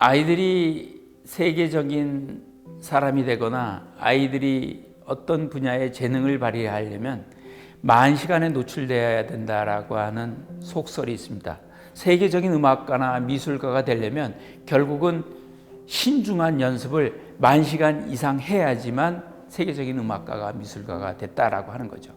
아이들이 세계적인 사람이 되거나 아이들이 어떤 분야의 재능을 발휘하려면 40시간에 노출되어야 된다라고 하는 속설이 있습니다. 세계적인 음악가나 미술가가 되려면 결국은 신중한 연습을 40시간 이상 해야지만 세계적인 음악가가 미술가가 됐다라고 하는 거죠.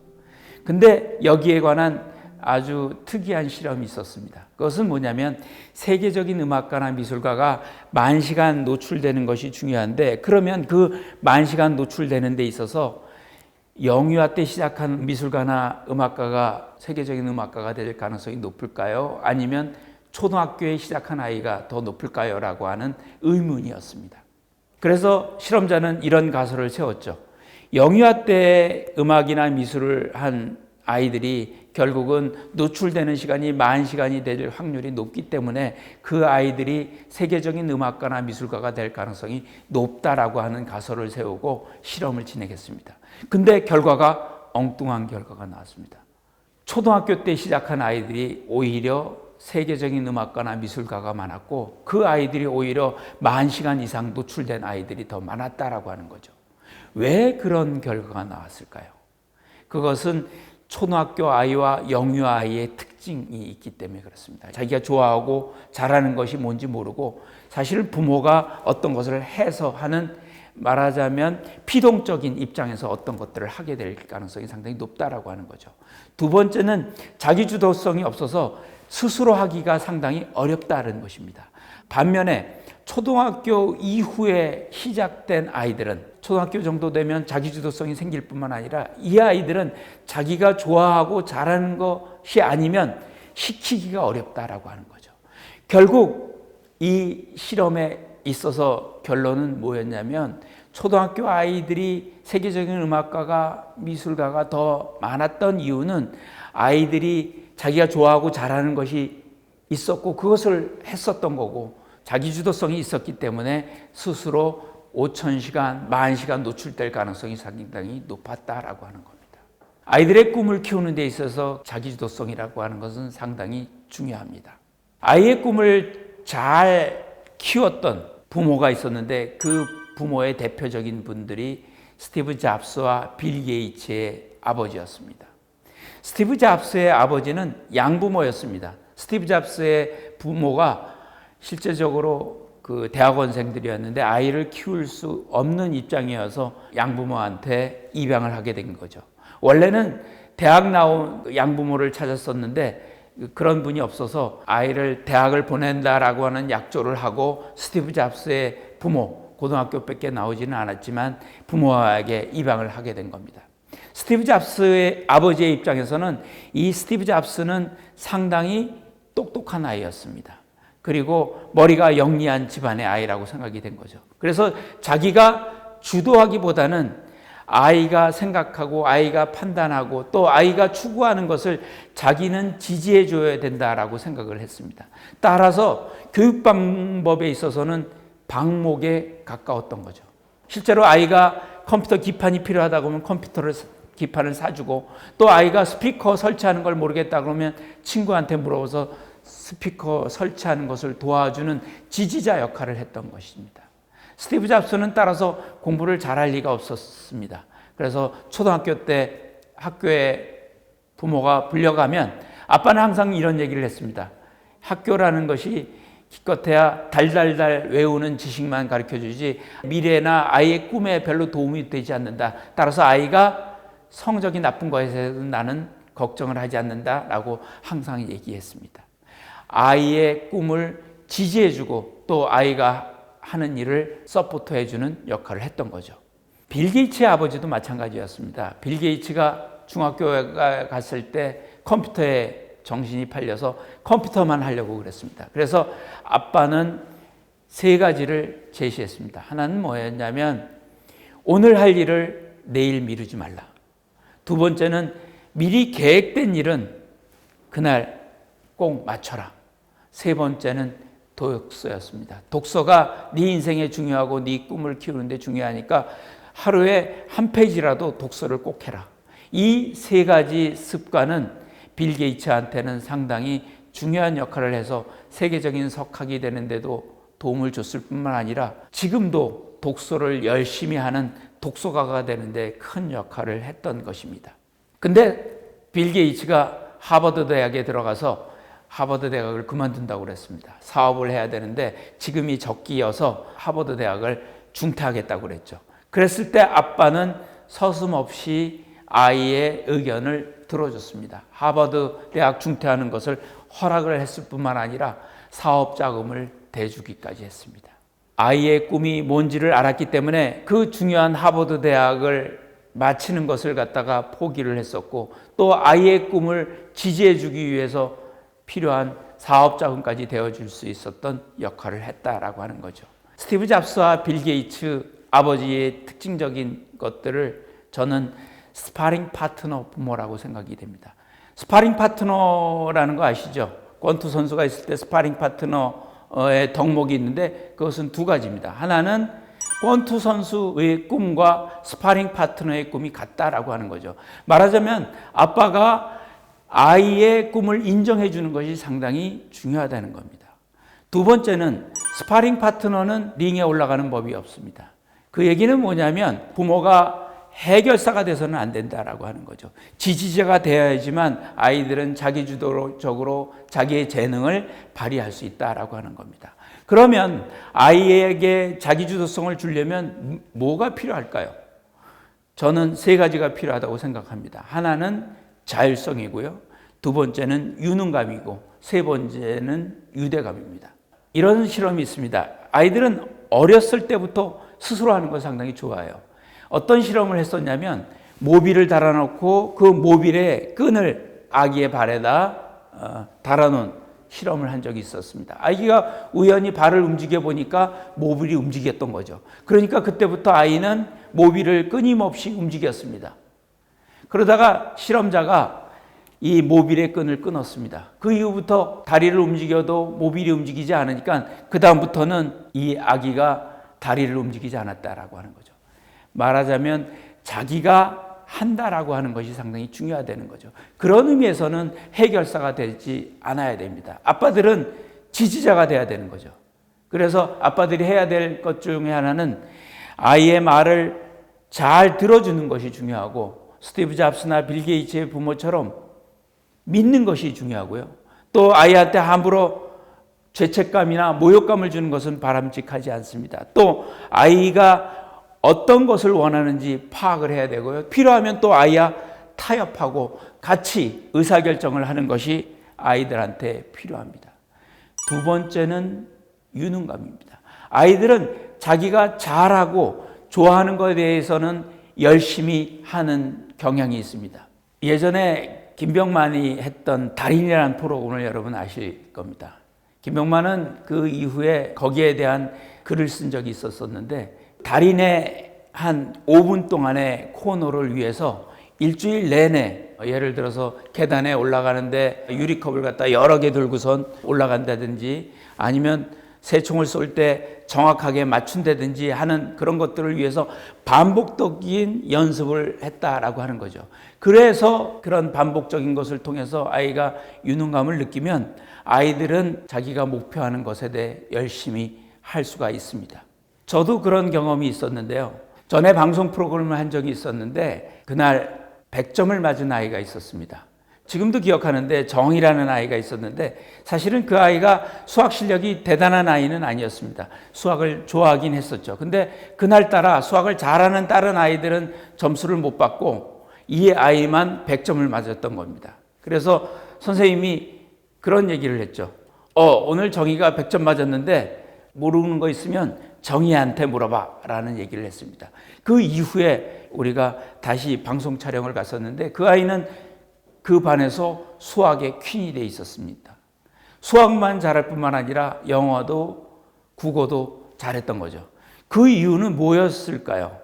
근데 여기에 관한 아주 특이한 실험이 있었습니다. 그것은 뭐냐면 세계적인 음악가나 미술가가 40시간 노출되는 것이 중요한데, 그러면 그 40시간 노출되는 데 있어서 영유아 때 시작한 미술가나 음악가가 세계적인 음악가가 될 가능성이 높을까요? 아니면 초등학교에 시작한 아이가 더 높을까요? 라고 하는 의문이었습니다. 그래서 실험자는 이런 가설을 세웠죠. 영유아 때 음악이나 미술을 한 아이들이 결국은 노출되는 시간이 40시간이 될 확률이 높기 때문에 그 아이들이 세계적인 음악가나 미술가가 될 가능성이 높다라고 하는 가설을 세우고 실험을 진행했습니다. 근데 결과가 엉뚱한 결과가 나왔습니다. 초등학교 때 시작한 아이들이 오히려 세계적인 음악가나 미술가가 많았고, 그 아이들이 오히려 40시간 이상 노출된 아이들이 더 많았다라고 하는 거죠. 왜 그런 결과가 나왔을까요? 그것은 초등학교 아이와 영유 아이의 특징이 있기 때문에 그렇습니다. 자기가 좋아하고 잘하는 것이 뭔지 모르고 사실 부모가 어떤 것을 해서 하는, 말하자면 피동적인 입장에서 어떤 것들을 하게 될 가능성이 상당히 높다라고 하는 거죠. 두 번째는 자기주도성이 없어서 스스로 하기가 상당히 어렵다는 것입니다. 반면에 초등학교 이후에 시작된 아이들은 초등학교 정도 되면 자기주도성이 생길 뿐만 아니라 이 아이들은 자기가 좋아하고 잘하는 것이 아니면 시키기가 어렵다라고 하는 거죠. 결국 이 실험에 있어서 결론은 뭐였냐면, 초등학교 아이들이 세계적인 음악가가 미술가가 더 많았던 이유는 아이들이 자기가 좋아하고 잘하는 것이 있었고 그것을 했었던 거고, 자기주도성이 있었기 때문에 스스로 5000시간, 10,000시간 노출될 가능성이 상당히 높았다라고 하는 겁니다. 아이들의 꿈을 키우는 데 있어서 자기주도성이라고 하는 것은 상당히 중요합니다. 아이의 꿈을 잘 키웠던 부모가 있었는데, 그 부모의 대표적인 분들이 스티브 잡스와 빌 게이츠의 아버지였습니다. 스티브 잡스의 아버지는 양부모였습니다. 스티브 잡스의 부모가 실제적으로 그 대학원생들이었는데 아이를 키울 수 없는 입장이어서 양부모한테 입양을 하게 된 거죠. 원래는 대학 나온 양부모를 찾았었는데 그런 분이 없어서 아이를 대학을 보낸다라고 하는 약조를 하고 스티브 잡스의 부모, 고등학교밖에 나오지는 않았지만 부모에게 입양을 하게 된 겁니다. 스티브 잡스의 아버지의 입장에서는 이 스티브 잡스는 상당히 똑똑한 아이였습니다. 그리고 머리가 영리한 집안의 아이라고 생각이 된 거죠. 그래서 자기가 주도하기보다는 아이가 생각하고 아이가 판단하고 또 아이가 추구하는 것을 자기는 지지해 줘야 된다라고 생각을 했습니다. 따라서 교육 방법에 있어서는 방목에 가까웠던 거죠. 실제로 아이가 컴퓨터 기판이 필요하다고 하면 컴퓨터를 기판을 사주고, 또 아이가 스피커 설치하는 걸 모르겠다 그러면 친구한테 물어봐서 스피커 설치하는 것을 도와주는 지지자 역할을 했던 것입니다. 스티브 잡스는 따라서 공부를 잘할 리가 없었습니다. 그래서 초등학교 때 학교에 부모가 불려가면 아빠는 항상 이런 얘기를 했습니다. 학교라는 것이 기껏해야 달달달 외우는 지식만 가르쳐주지 미래나 아이의 꿈에 별로 도움이 되지 않는다. 따라서 아이가 성적이 나쁜 것에 대해서는 나는 걱정을 하지 않는다라고 항상 얘기했습니다. 아이의 꿈을 지지해주고 또 아이가 하는 일을 서포트해주는 역할을 했던 거죠. 빌 게이츠의 아버지도 마찬가지였습니다. 빌 게이츠가 중학교에 갔을 때 컴퓨터에 정신이 팔려서 컴퓨터만 하려고 그랬습니다. 그래서 아빠는 3가지를 제시했습니다. 하나는 뭐였냐면, 오늘 할 일을 내일 미루지 말라. 두 번째는 미리 계획된 일은 그날 꼭 맞춰라. 세 번째는 독서였습니다. 독서가 네 인생에 중요하고 네 꿈을 키우는데 중요하니까 하루에 한 페이지라도 독서를 꼭 해라. 이 3가지 습관은 빌 게이츠한테는 상당히 중요한 역할을 해서 세계적인 석학이 되는데도 도움을 줬을 뿐만 아니라 지금도 독서를 열심히 하는 독서가가 되는데 큰 역할을 했던 것입니다. 근데 빌 게이츠가 하버드 대학에 들어가서 하버드 대학을 그만둔다고 그랬습니다. 사업을 해야 되는데 지금이 적기여서 하버드 대학을 중퇴하겠다고 그랬죠. 그랬을 때 아빠는 서슴없이 아이의 의견을 들어줬습니다. 하버드 대학 중퇴하는 것을 허락을 했을 뿐만 아니라 사업 자금을 대주기까지 했습니다. 아이의 꿈이 뭔지를 알았기 때문에 그 중요한 하버드 대학을 마치는 것을 갖다가 포기를 했었고, 또 아이의 꿈을 지지해 주기 위해서 필요한 사업 자금까지 되어줄 수 있었던 역할을 했다라고 하는 거죠. 스티브 잡스와 빌 게이츠 아버지의 특징적인 것들을 저는 스파링 파트너 부모라고 생각이 됩니다. 스파링 파트너라는 거 아시죠? 권투 선수가 있을 때 스파링 파트너의 덕목이 있는데 그것은 두 가지입니다. 하나는 권투 선수의 꿈과 스파링 파트너의 꿈이 같다라고 하는 거죠. 말하자면 아빠가 아이의 꿈을 인정해 주는 것이 상당히 중요하다는 겁니다. 두 번째는 스파링 파트너는 링에 올라가는 법이 없습니다. 그 얘기는 뭐냐면 부모가 해결사가 돼서는 안 된다라고 하는 거죠. 지지자가 되어야지만 아이들은 자기주도적으로 자기의 재능을 발휘할 수 있다라고 하는 겁니다. 그러면 아이에게 자기주도성을 주려면 뭐가 필요할까요? 저는 세 가지가 필요하다고 생각합니다. 하나는 자율성이고요. 두 번째는 유능감이고 세 번째는 유대감입니다. 이런 실험이 있습니다. 아이들은 어렸을 때부터 스스로 하는 걸 상당히 좋아해요. 어떤 실험을 했었냐면 모빌을 달아놓고 그 모빌의 끈을 아기의 발에다 달아놓은 실험을 한 적이 있었습니다. 아기가 우연히 발을 움직여 보니까 모빌이 움직였던 거죠. 그러니까 그때부터 아이는 모빌을 끊임없이 움직였습니다. 그러다가 실험자가 이 모빌의 끈을 끊었습니다. 그 이후부터 다리를 움직여도 모빌이 움직이지 않으니까 그 다음부터는 이 아기가 다리를 움직이지 않았다라고 하는 거죠. 말하자면 자기가 한다라고 하는 것이 상당히 중요하다는 거죠. 그런 의미에서는 해결사가 되지 않아야 됩니다. 아빠들은 지지자가 돼야 되는 거죠. 그래서 아빠들이 해야 될 것 중에 하나는 아이의 말을 잘 들어주는 것이 중요하고, 스티브 잡스나 빌 게이츠의 부모처럼 믿는 것이 중요하고요. 또 아이한테 함부로 죄책감이나 모욕감을 주는 것은 바람직하지 않습니다. 또 아이가 어떤 것을 원하는지 파악을 해야 되고요. 필요하면 또 아이와 타협하고 같이 의사결정을 하는 것이 아이들한테 필요합니다. 두 번째는 유능감입니다. 아이들은 자기가 잘하고 좋아하는 것에 대해서는 열심히 하는 경향이 있습니다. 예전에 김병만이 했던 달인이라는 프로그램을 여러분 아실 겁니다. 김병만은 그 이후에 거기에 대한 글을 쓴 적이 있었는데, 달인의 한 5분 동안의 코너를 위해서 일주일 내내, 예를 들어서 계단에 올라가는데 유리컵을 갖다 여러 개 들고선 올라간다든지, 아니면 새총을 쏠 때 정확하게 맞춘다든지 하는 그런 것들을 위해서 반복적인 연습을 했다라고 하는 거죠. 그래서 그런 반복적인 것을 통해서 아이가 유능감을 느끼면 아이들은 자기가 목표하는 것에 대해 열심히 할 수가 있습니다. 저도 그런 경험이 있었는데요. 전에 방송 프로그램을 한 적이 있었는데 그날 100점을 맞은 아이가 있었습니다. 지금도 기억하는데 정이라는 아이가 있었는데, 사실은 그 아이가 수학 실력이 대단한 아이는 아니었습니다. 수학을 좋아하긴 했었죠. 근데 그날따라 수학을 잘하는 다른 아이들은 점수를 못 받고 이 아이만 100점을 맞았던 겁니다. 그래서 선생님이 그런 얘기를 했죠. 오늘 정이가 100점 맞았는데 모르는 거 있으면 정이한테 물어봐 라는 얘기를 했습니다. 그 이후에 우리가 다시 방송 촬영을 갔었는데 그 아이는 그 반에서 수학의 퀸이 돼 있었습니다. 수학만 잘할 뿐만 아니라 영어도 국어도 잘했던 거죠. 그 이유는 뭐였을까요?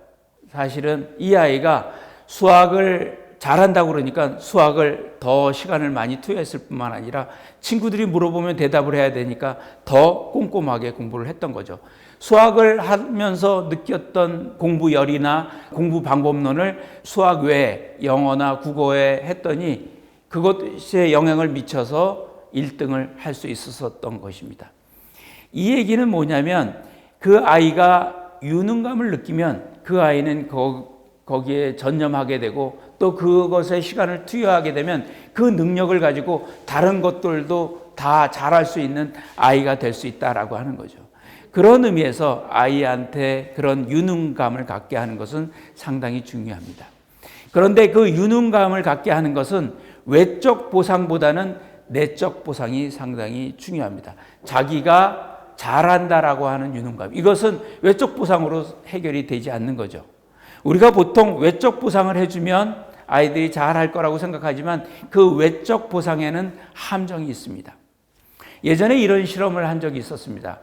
사실은 이 아이가 수학을 잘한다고 그러니까 수학을 더 시간을 많이 투여했을 뿐만 아니라 친구들이 물어보면 대답을 해야 되니까 더 꼼꼼하게 공부를 했던 거죠. 수학을 하면서 느꼈던 공부열이나 공부 방법론을 수학 외에 영어나 국어에 했더니 그것에 영향을 미쳐서 1등을 할 수 있었던 것입니다. 이 얘기는 뭐냐면 그 아이가 유능감을 느끼면 그 아이는 거기에 전념하게 되고 또 그것에 시간을 투여하게 되면 그 능력을 가지고 다른 것들도 다 잘할 수 있는 아이가 될 수 있다라고 하는 거죠. 그런 의미에서 아이한테 그런 유능감을 갖게 하는 것은 상당히 중요합니다. 그런데 그 유능감을 갖게 하는 것은 외적 보상보다는 내적 보상이 상당히 중요합니다. 자기가 잘한다라고 하는 유능감, 이것은 외적 보상으로 해결이 되지 않는 거죠. 우리가 보통 외적 보상을 해주면 아이들이 잘할 거라고 생각하지만 그 외적 보상에는 함정이 있습니다. 예전에 이런 실험을 한 적이 있었습니다.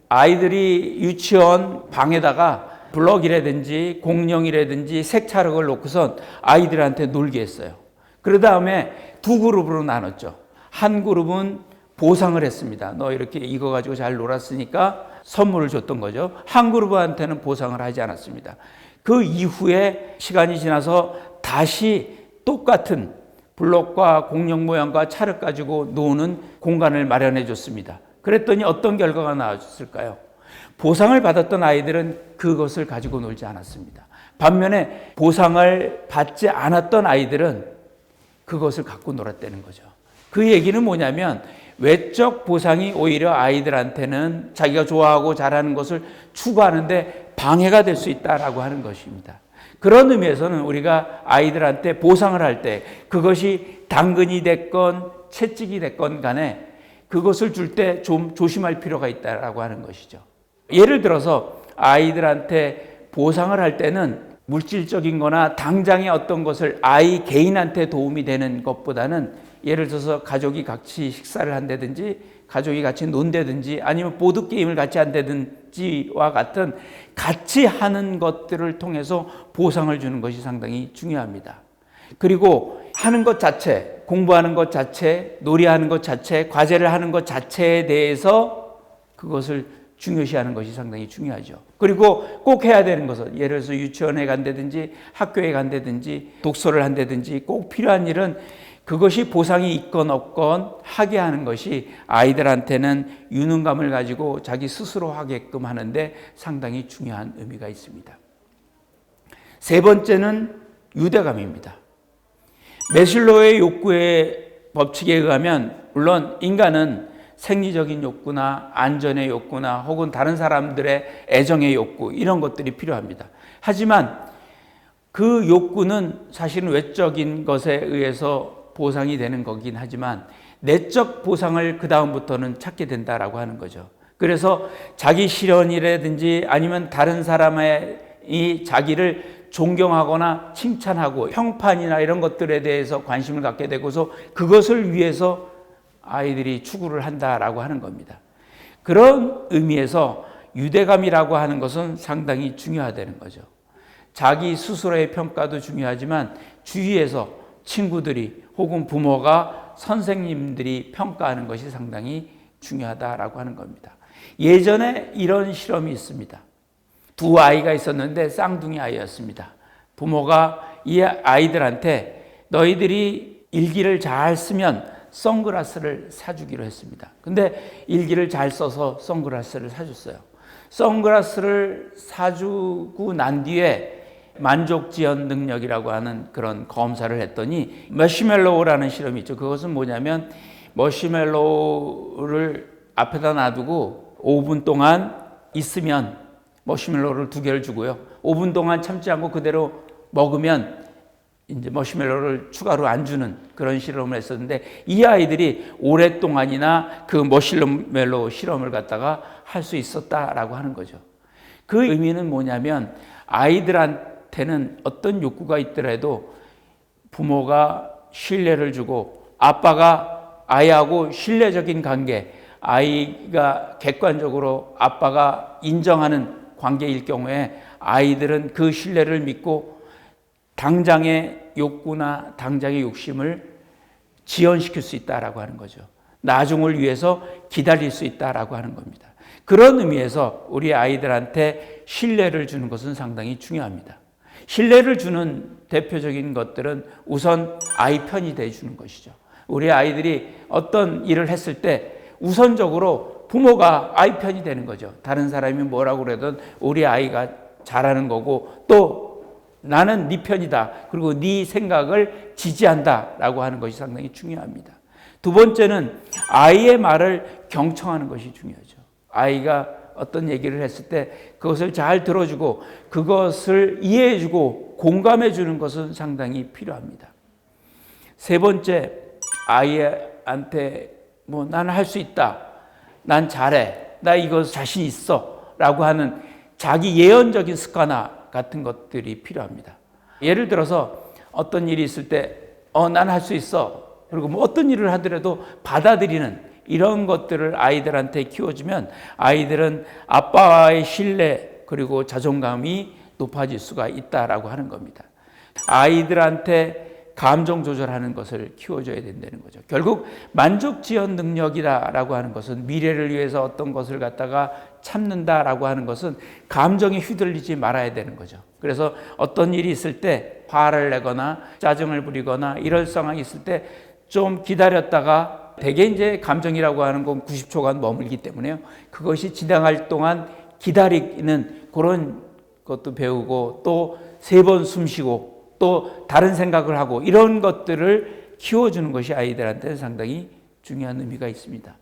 아이들이 유치원 방에다가 블럭이라든지 공룡이라든지 색찰흙을 놓고선 아이들한테 놀게 했어요. 그 다음에 두 그룹으로 나눴죠. 한 그룹은 보상을 했습니다. 너 이렇게 이거 가지고 잘 놀았으니까 선물을 줬던 거죠. 한 그룹한테는 보상을 하지 않았습니다. 그 이후에 시간이 지나서 다시 똑같은 블럭과 공룡 모양과 찰흙 가지고 노는 공간을 마련해 줬습니다. 그랬더니 어떤 결과가 나왔을까요? 보상을 받았던 아이들은 그것을 가지고 놀지 않았습니다. 반면에 보상을 받지 않았던 아이들은 그것을 갖고 놀았다는 거죠. 그 얘기는 뭐냐면 외적 보상이 오히려 아이들한테는 자기가 좋아하고 잘하는 것을 추구하는데 방해가 될 수 있다라고 하는 것입니다. 그런 의미에서는 우리가 아이들한테 보상을 할 때 그것이 당근이 됐건 채찍이 됐건 간에 그것을 줄 때 좀 조심할 필요가 있다라고 하는 것이죠. 예를 들어서 아이들한테 보상을 할 때는 물질적인 거나 당장의 어떤 것을 아이 개인한테 도움이 되는 것보다는 예를 들어서 가족이 같이 식사를 한다든지 가족이 같이 논다든지 아니면 보드게임을 같이 한다든지와 같은 같이 하는 것들을 통해서 보상을 주는 것이 상당히 중요합니다. 그리고 하는 것 자체, 공부하는 것 자체, 놀이하는 것 자체, 과제를 하는 것 자체에 대해서 그것을 중요시하는 것이 상당히 중요하죠. 그리고 꼭 해야 되는 것은 예를 들어서 유치원에 간다든지 학교에 간다든지 독서를 한다든지 꼭 필요한 일은 그것이 보상이 있건 없건 하게 하는 것이 아이들한테는 유능감을 가지고 자기 스스로 하게끔 하는데 상당히 중요한 의미가 있습니다. 세 번째는 유대감입니다. 매슬로우의 욕구의 법칙에 의하면 물론 인간은 생리적인 욕구나 안전의 욕구나 혹은 다른 사람들의 애정의 욕구 이런 것들이 필요합니다. 하지만 그 욕구는 사실은 외적인 것에 의해서 보상이 되는 거긴 하지만 내적 보상을 그 다음부터는 찾게 된다라고 하는 거죠. 그래서 자기 실현이라든지 아니면 다른 사람이 자기를 존경하거나 칭찬하고 평판이나 이런 것들에 대해서 관심을 갖게 되고서 그것을 위해서 아이들이 추구를 한다라고 하는 겁니다. 그런 의미에서 유대감이라고 하는 것은 상당히 중요하다는 거죠. 자기 스스로의 평가도 중요하지만 주위에서 친구들이 혹은 부모가 선생님들이 평가하는 것이 상당히 중요하다라고 하는 겁니다. 예전에 이런 실험이 있습니다. 두 아이가 있었는데 쌍둥이 아이였습니다. 부모가 이 아이들한테 너희들이 일기를 잘 쓰면 선글라스를 사주기로 했습니다. 근데 일기를 잘 써서 선글라스를 사줬어요. 선글라스를 사주고 난 뒤에 만족지연 능력이라고 하는 그런 검사를 했더니 머시멜로우라는 실험이 있죠. 그것은 뭐냐면 머시멜로우를 앞에다 놔두고 5분 동안 있으면 머시멜로우를 2개를 주고요. 5분 동안 참지 않고 그대로 먹으면 이제 머시멜로우를 추가로 안 주는 그런 실험을 했었는데 이 아이들이 오랫동안이나 그 머시멜로우 실험을 갖다가 할 수 있었다라고 하는 거죠. 그 의미는 뭐냐면 아이들한테는 어떤 욕구가 있더라도 부모가 신뢰를 주고 아빠가 아이하고 신뢰적인 관계, 아이가 객관적으로 아빠가 인정하는 관계일 경우에 아이들은 그 신뢰를 믿고 당장의 욕구나 당장의 욕심을 지연시킬 수 있다라고 하는 거죠. 나중을 위해서 기다릴 수 있다라고 하는 겁니다. 그런 의미에서 우리 아이들한테 신뢰를 주는 것은 상당히 중요합니다. 신뢰를 주는 대표적인 것들은 우선 아이 편이 돼 주는 것이죠. 우리 아이들이 어떤 일을 했을 때 우선적으로 부모가 아이 편이 되는 거죠. 다른 사람이 뭐라고 그러든 우리 아이가 잘하는 거고 또 나는 네 편이다. 그리고 네 생각을 지지한다라고 하는 것이 상당히 중요합니다. 두 번째는 아이의 말을 경청하는 것이 중요하죠. 아이가 어떤 얘기를 했을 때 그것을 잘 들어주고 그것을 이해해주고 공감해주는 것은 상당히 필요합니다. 세 번째, 아이한테 나는 할 수 있다. 난 잘해. 나 이거 자신 있어. 라고 하는 자기 예언적인 습관화 같은 것들이 필요합니다. 예를 들어서 어떤 일이 있을 때 난 할 수 있어. 그리고 어떤 일을 하더라도 받아들이는 이런 것들을 아이들한테 키워주면 아이들은 아빠와의 신뢰 그리고 자존감이 높아질 수가 있다라고 하는 겁니다. 아이들한테 감정 조절하는 것을 키워줘야 된다는 거죠. 결국 만족지연 능력이다라고 하는 것은 미래를 위해서 어떤 것을 갖다가 참는다라고 하는 것은 감정에 휘둘리지 말아야 되는 거죠. 그래서 어떤 일이 있을 때 화를 내거나 짜증을 부리거나 이럴 상황이 있을 때 좀 기다렸다가 대개 이제 감정이라고 하는 건 90초간 머물기 때문에요. 그것이 지나갈 동안 기다리는 그런 것도 배우고 또 3번 숨 쉬고 또 다른 생각을 하고 이런 것들을 키워주는 것이 아이들한테는 상당히 중요한 의미가 있습니다.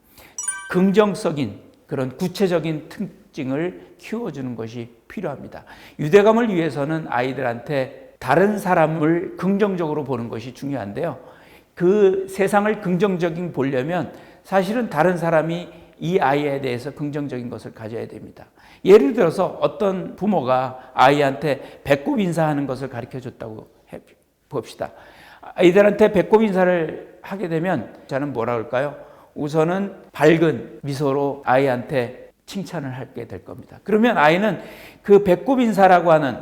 긍정적인 그런 구체적인 특징을 키워주는 것이 필요합니다. 유대감을 위해서는 아이들한테 다른 사람을 긍정적으로 보는 것이 중요한데요. 그 세상을 긍정적인 보려면 사실은 다른 사람이 이 아이에 대해서 긍정적인 것을 가져야 됩니다. 예를 들어서 어떤 부모가 아이한테 배꼽 인사하는 것을 가르쳐 줬다고 봅시다. 아이들한테 배꼽 인사를 하게 되면 저는 뭐라 그럴까요? 우선은 밝은 미소로 아이한테 칭찬을 하게 될 겁니다. 그러면 아이는 그 배꼽 인사라고 하는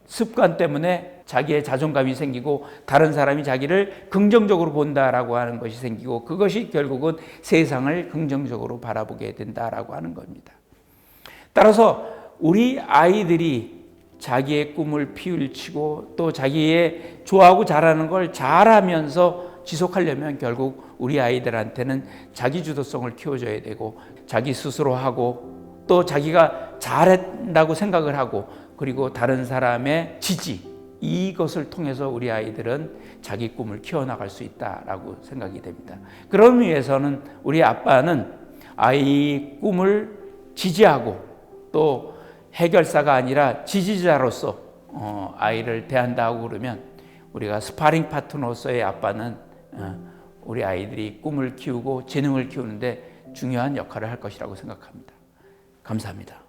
습관 때문에 자기의 자존감이 생기고 다른 사람이 자기를 긍정적으로 본다라고 하는 것이 생기고 그것이 결국은 세상을 긍정적으로 바라보게 된다라고 하는 겁니다. 따라서 우리 아이들이 자기의 꿈을 피울치고 또 자기의 좋아하고 잘하는 걸 잘하면서 지속하려면 결국 우리 아이들한테는 자기 주도성을 키워줘야 되고 자기 스스로 하고 또 자기가 잘한다고 생각을 하고 그리고 다른 사람의 지지 이것을 통해서 우리 아이들은 자기 꿈을 키워나갈 수 있다라고 생각이 됩니다. 그런 위해서는 우리 아빠는 아이 꿈을 지지하고 또 해결사가 아니라 지지자로서 아이를 대한다고 그러면 우리가 스파링 파트너로서의 아빠는 우리 아이들이 꿈을 키우고 재능을 키우는데 중요한 역할을 할 것이라고 생각합니다. 감사합니다.